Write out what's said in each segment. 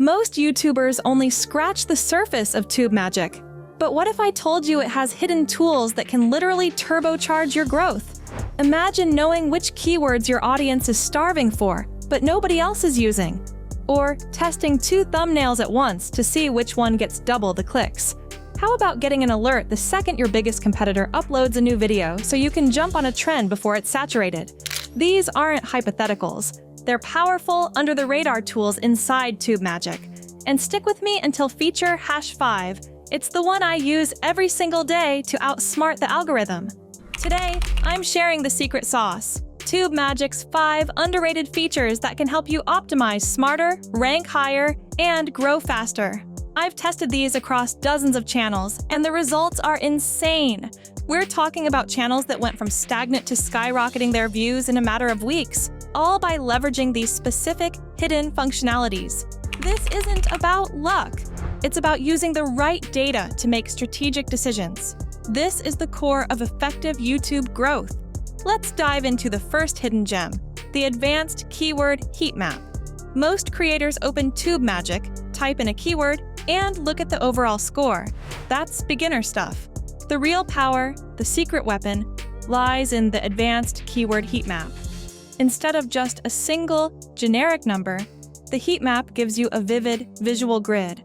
Most YouTubers only scratch the surface of tube magic. But what if I told you it has hidden tools that can literally turbocharge your growth? Imagine knowing which keywords your audience is starving for, but nobody else is using. Or testing 2 thumbnails at once to see which one gets double the clicks. How about getting an alert the second your biggest competitor uploads a new video so you can jump on a trend before it's saturated? These aren't hypotheticals. They're powerful, under-the-radar tools inside Tube Magic. And stick with me until feature #5. It's the one I use every single day to outsmart the algorithm. Today, I'm sharing the secret sauce. Tube Magic's 5 underrated features that can help you optimize smarter, rank higher, and grow faster. I've tested these across dozens of channels, and the results are insane. We're talking about channels that went from stagnant to skyrocketing their views in a matter of weeks, all by leveraging these specific, hidden functionalities. This isn't about luck. It's about using the right data to make strategic decisions. This is the core of effective YouTube growth. Let's dive into the first hidden gem, the advanced keyword heat map. Most creators open Tube Magic, type in a keyword, and look at the overall score. That's beginner stuff. The real power, the secret weapon, lies in the advanced keyword heat map. Instead of just a single, generic number, the heat map gives you a vivid, visual grid.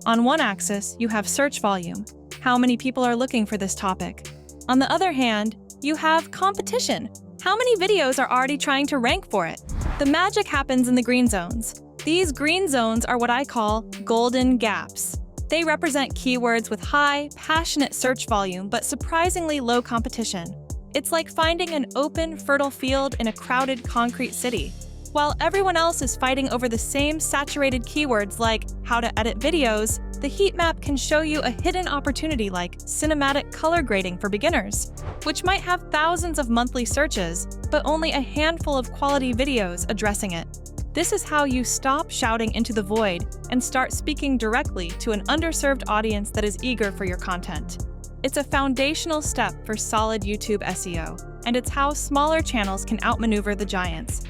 On one axis, you have search volume. How many people are looking for this topic? On the other hand, you have competition. How many videos are already trying to rank for it? The magic happens in the green zones. These green zones are what I call golden gaps. They represent keywords with high, passionate search volume but surprisingly low competition. It's like finding an open, fertile field in a crowded concrete city. While everyone else is fighting over the same saturated keywords like how to edit videos, the heat map can show you a hidden opportunity like cinematic color grading for beginners, which might have thousands of monthly searches, but only a handful of quality videos addressing it. This is how you stop shouting into the void and start speaking directly to an underserved audience that is eager for your content. It's a foundational step for solid YouTube SEO, and it's how smaller channels can outmaneuver the giants.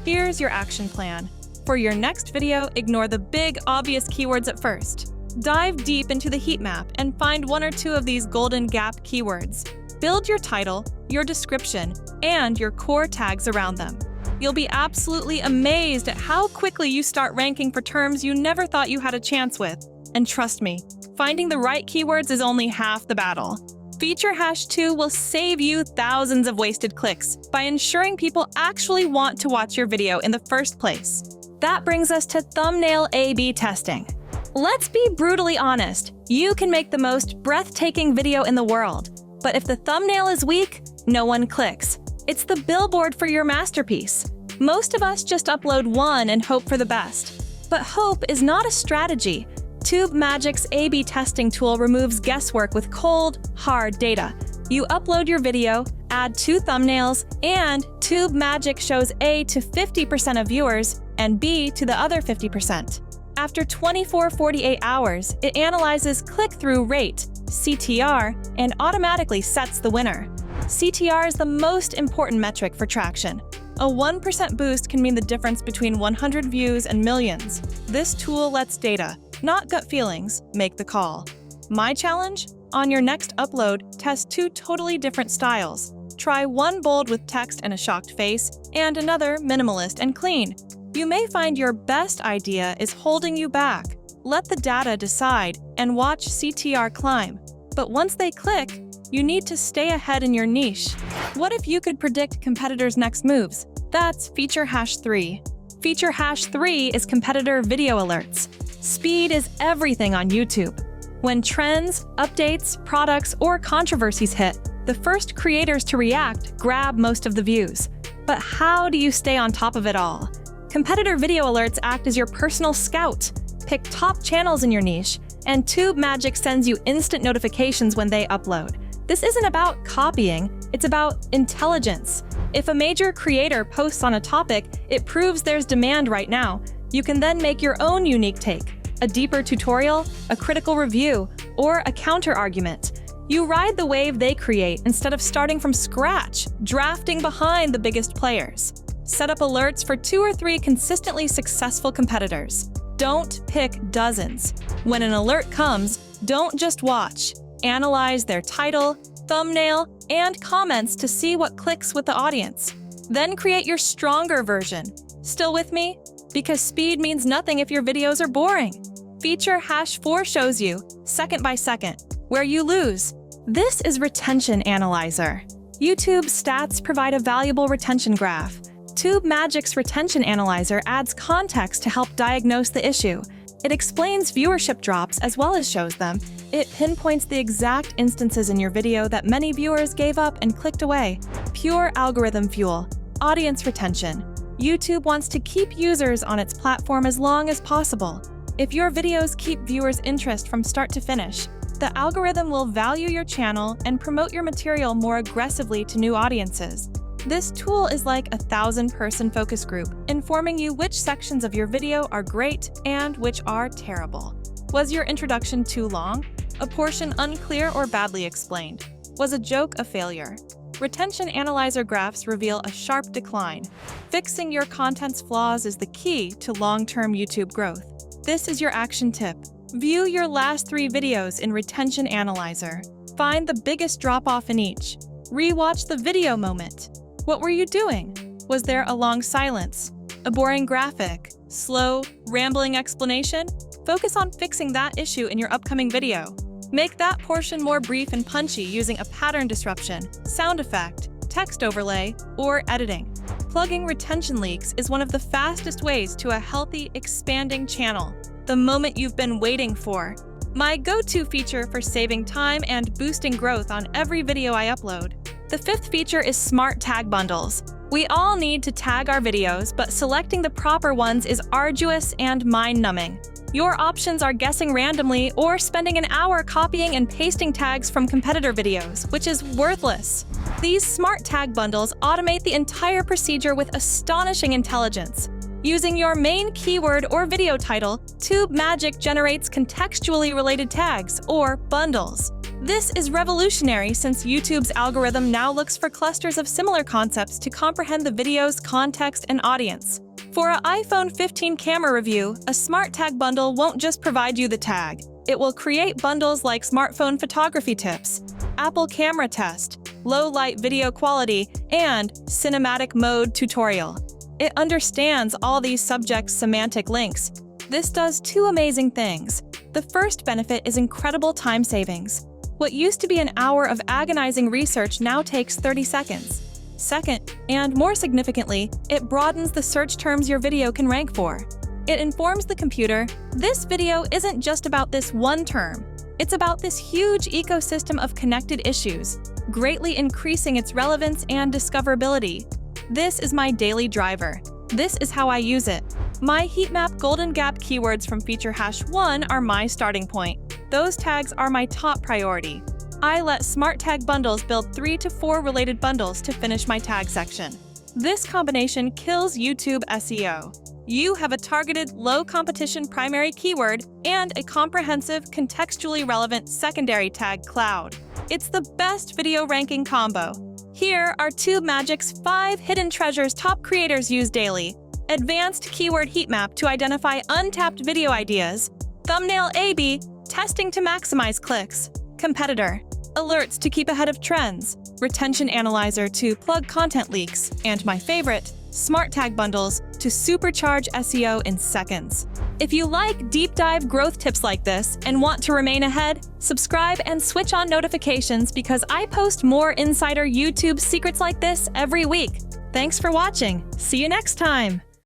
Here's your action plan. For your next video, ignore the big, obvious keywords at first. Dive deep into the heat map and find 1 or 2 of these golden gap keywords. Build your title, your description, and your core tags around them. You'll be absolutely amazed at how quickly you start ranking for terms you never thought you had a chance with. And trust me, finding the right keywords is only half the battle. Feature #2 will save you thousands of wasted clicks by ensuring people actually want to watch your video in the first place. That brings us to thumbnail A/B testing. Let's be brutally honest, you can make the most breathtaking video in the world, but if the thumbnail is weak, no one clicks. It's the billboard for your masterpiece. Most of us just upload one and hope for the best. But hope is not a strategy. Tube Magic's A/B testing tool removes guesswork with cold, hard data. You upload your video, add 2 thumbnails, and Tube Magic shows A to 50% of viewers and B to the other 50%. After 24-48 hours, it analyzes click-through rate, CTR, and automatically sets the winner. CTR is the most important metric for traction. A 1% boost can mean the difference between 100 views and millions. This tool lets data, not gut feelings, make the call. My challenge? On your next upload, test 2 totally different styles. Try one bold with text and a shocked face, and another minimalist and clean. You may find your best idea is holding you back. Let the data decide and watch CTR climb. But once they click, you need to stay ahead in your niche. What if you could predict competitors' next moves? That's feature #3. Feature #3 is competitor video alerts. Speed is everything on YouTube. When trends, updates, products, or controversies hit, the first creators to react grab most of the views. But how do you stay on top of it all? Competitor video alerts act as your personal scout. Pick top channels in your niche, and Tube Magic sends you instant notifications when they upload. This isn't about copying, it's about intelligence. If a major creator posts on a topic, it proves there's demand right now. You can then make your own unique take, a deeper tutorial, a critical review, or a counter-argument. You ride the wave they create instead of starting from scratch, drafting behind the biggest players. Set up alerts for 2 or 3 consistently successful competitors. Don't pick dozens. When an alert comes, don't just watch. Analyze their title, thumbnail, and comments to see what clicks with the audience. Then create your stronger version. Still with me? Because speed means nothing if your videos are boring. Feature #4 shows you, second by second, where you lose. This is Retention Analyzer. YouTube stats provide a valuable retention graph. TubeMagic's Retention Analyzer adds context to help diagnose the issue. It explains viewership drops as well as shows them. It pinpoints the exact instances in your video that many viewers gave up and clicked away. Pure algorithm fuel. Audience retention. YouTube wants to keep users on its platform as long as possible. If your videos keep viewers' interest from start to finish, the algorithm will value your channel and promote your material more aggressively to new audiences. This tool is like a 1,000-person focus group, informing you which sections of your video are great and which are terrible. Was your introduction too long? A portion unclear or badly explained? Was a joke a failure? Retention Analyzer graphs reveal a sharp decline. Fixing your content's flaws is the key to long-term YouTube growth. This is your action tip. View your last 3 videos in Retention Analyzer. Find the biggest drop-off in each. Rewatch the video moment. What were you doing? Was there a long silence? A boring graphic? Slow, rambling explanation? Focus on fixing that issue in your upcoming video. Make that portion more brief and punchy using a pattern disruption, sound effect, text overlay, or editing. Plugging retention leaks is one of the fastest ways to a healthy, expanding channel. The moment you've been waiting for. My go-to feature for saving time and boosting growth on every video I upload. The 5th feature is Smart Tag Bundles. We all need to tag our videos, but selecting the proper ones is arduous and mind-numbing. Your options are guessing randomly or spending an hour copying and pasting tags from competitor videos, which is worthless. These Smart Tag Bundles automate the entire procedure with astonishing intelligence. Using your main keyword or video title, TubeMagic generates contextually related tags, or bundles. This is revolutionary since YouTube's algorithm now looks for clusters of similar concepts to comprehend the video's context and audience. For an iPhone 15 camera review, a Smart Tag Bundle won't just provide you the tag. It will create bundles like smartphone photography tips, Apple camera test, low light video quality, and cinematic mode tutorial. It understands all these subjects' semantic links. This does 2 amazing things. The first benefit is incredible time savings. What used to be an hour of agonizing research now takes 30 seconds. Second, and more significantly, it broadens the search terms your video can rank for. It informs the computer, this video isn't just about this one term. It's about this huge ecosystem of connected issues, greatly increasing its relevance and discoverability. This is my daily driver. This is how I use it. My heatmap Golden Gap keywords from feature #1 are my starting point. Those tags are my top priority. I let Smart Tag Bundles build 3 to 4 related bundles to finish my tag section. This combination kills YouTube SEO. You have a targeted, low-competition primary keyword and a comprehensive, contextually relevant secondary tag cloud. It's the best video ranking combo. Here are TubeMagic's 5 hidden treasures top creators use daily. Advanced Keyword Heatmap to identify untapped video ideas. Thumbnail A/B, testing to maximize clicks. Competitor, alerts to keep ahead of trends. Retention Analyzer to plug content leaks. And my favorite, Smart Tag Bundles to supercharge SEO in seconds. If you like deep dive growth tips like this and want to remain ahead, subscribe and switch on notifications because I post more insider YouTube secrets like this every week. Thanks for watching. See you next time.